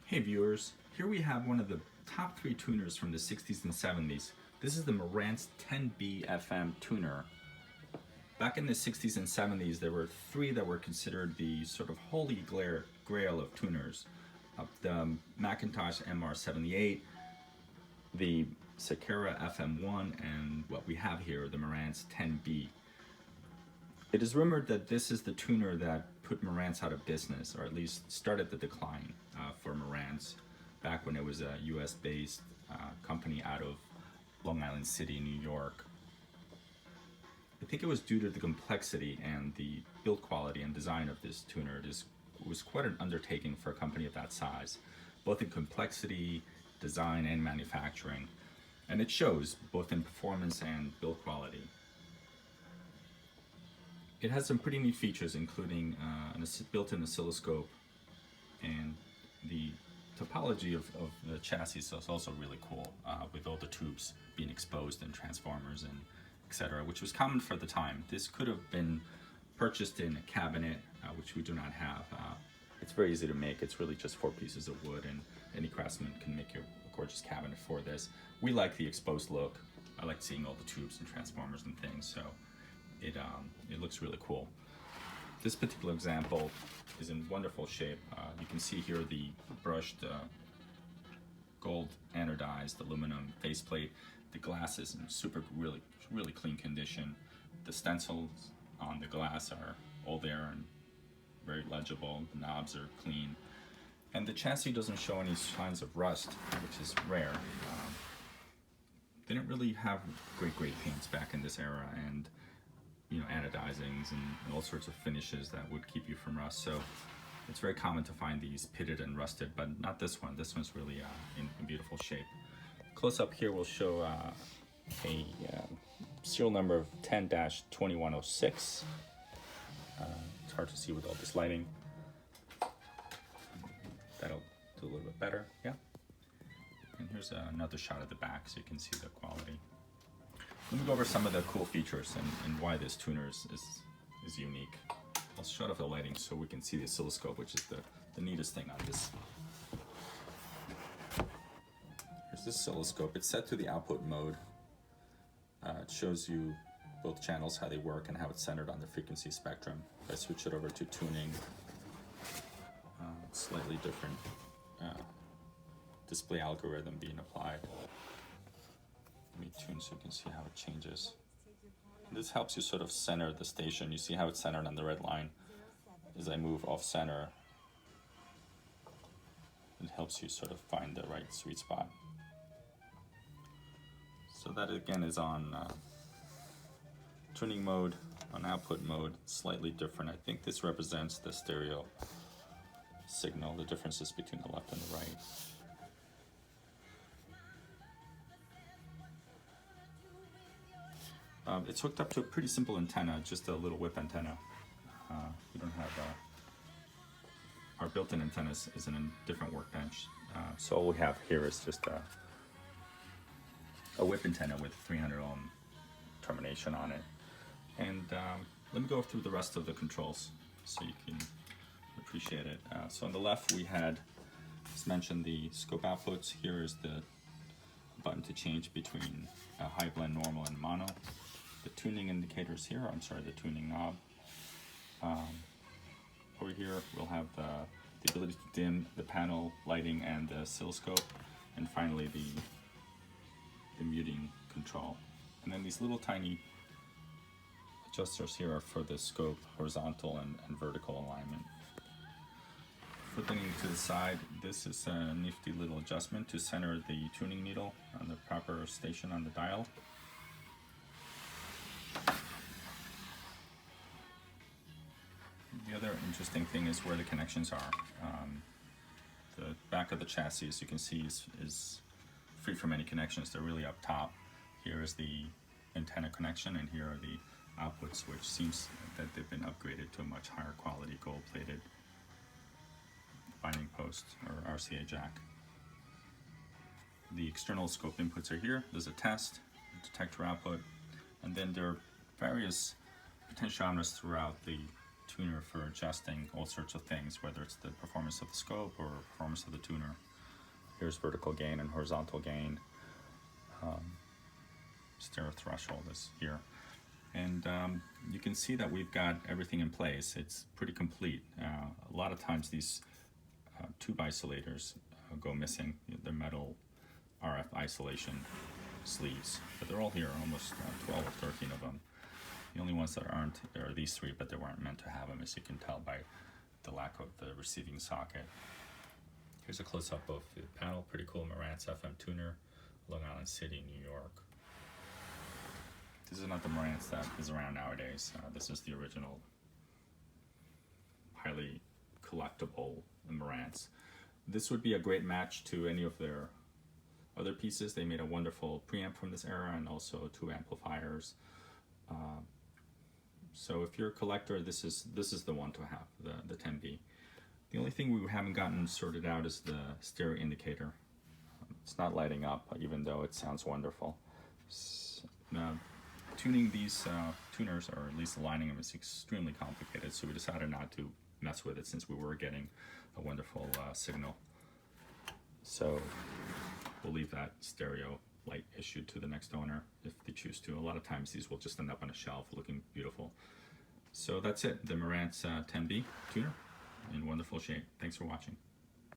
Hey viewers, here we have one of the top 3 tuners from the 60s and 70s. This is the Marantz 10B FM tuner. Back in the 60s and 70s, there were 3 that were considered the sort of holy grail of tuners. The Macintosh MR78, the Sakura FM1, and what we have here, the Marantz 10B. It is rumored that this is the tuner that put Marantz out of business, or at least started the decline for Marantz back when it was a US-based company out of Long Island City, New York. I think it was due to the complexity and the build quality and design of this tuner. It was quite an undertaking for a company of that size, both in complexity, design, and manufacturing. And it shows both in performance and build quality. It has some pretty neat features, including a built-in oscilloscope, and the topology of the chassis is also really cool, with all the tubes being exposed and transformers and etc., which was common for the time. This could have been purchased in a cabinet, which we do not have. It's very easy to make. It's really just 4 pieces of wood, and any craftsman can make a gorgeous cabinet for this. We like the exposed look. I like seeing all the tubes and transformers and things, so it looks really cool. This particular example is in wonderful shape. You can see here the brushed gold anodized aluminum faceplate. The glass is in really clean condition. The stencils on the glass are all there and very legible. The knobs are clean. And the chassis doesn't show any signs of rust, which is rare. They didn't really have great paints back in this era, and anodizings and all sorts of finishes that would keep you from rust. So it's very common to find these pitted and rusted, but not this one. This one's really in beautiful shape. Close up here will show a serial number of 10-2106. It's hard to see with all this lighting. That'll do a little bit better, yeah. And here's another shot of the back so you can see the quality. Let me go over some of the cool features and why this tuner is unique. I'll shut off the lighting so we can see the oscilloscope, which is the neatest thing on this. Here's the oscilloscope. It's set to the output mode. It shows you both channels, how they work, and how it's centered on the frequency spectrum. If I switch it over to tuning, slightly different display algorithm being applied. Let me tune so you can see how it changes. This helps you sort of center the station. You see how it's centered on the red line. As I move off center, it helps you sort of find the right sweet spot. So that again is on tuning mode. On output mode, slightly different. I think this represents the stereo signal, the differences between the left and the right. It's hooked up to a pretty simple antenna, just a little whip antenna. We don't have our built-in antenna is in a different workbench. So all we have here is just a whip antenna with 300 ohm termination on it. And let me go through the rest of the controls so you can appreciate it. So on the left we had, as mentioned, the scope outputs. Here is the button to change between high blend, normal, and mono. The tuning indicators here, the tuning knob. Over here we'll have the ability to dim the panel lighting and the oscilloscope, and finally the muting control. And then these little tiny adjusters here are for the scope, horizontal and vertical alignment. Flipping to the side, this is a nifty little adjustment to center the tuning needle on the proper station on the dial. The other interesting thing is where the connections are. The back of the chassis, as you can see, is free from any connections. They're really up top. Here is the antenna connection, and here are the outputs, which seems that they've been upgraded to a much higher quality gold-plated binding post or RCA jack. The external scope inputs are here. There's a test, detector output, and then there are various potentiometers throughout the tuner for adjusting all sorts of things, whether it's the performance of the scope or performance of the tuner. Here's vertical gain and horizontal gain. Stereo threshold is here. And you can see that we've got everything in place. It's pretty complete. A lot of times these tube isolators go missing. They're metal RF isolation sleeves, but they're all here, almost 12 or 13 of them. The only ones that aren't are these three, but they weren't meant to have them, as you can tell by the lack of the receiving socket. Here's a close-up of the panel. Pretty cool Marantz FM tuner, Long Island City, New York. This is not the Marantz that is around nowadays. This is the original, highly collectible Marantz. This would be a great match to any of their other pieces. They made a wonderful preamp from this era and also 2 amplifiers. So if you're a collector, this is the one to have, the 10B. The only thing we haven't gotten sorted out is the stereo indicator. It's not lighting up, even though it sounds wonderful. Tuning these tuners, or at least aligning them, is extremely complicated, so we decided not to mess with it since we were getting a wonderful signal. So we'll leave that stereo light issue to the next owner if they choose to. A lot of times these will just end up on a shelf looking beautiful. So that's it, the Marantz 10B tuner in wonderful shape. Thanks for watching.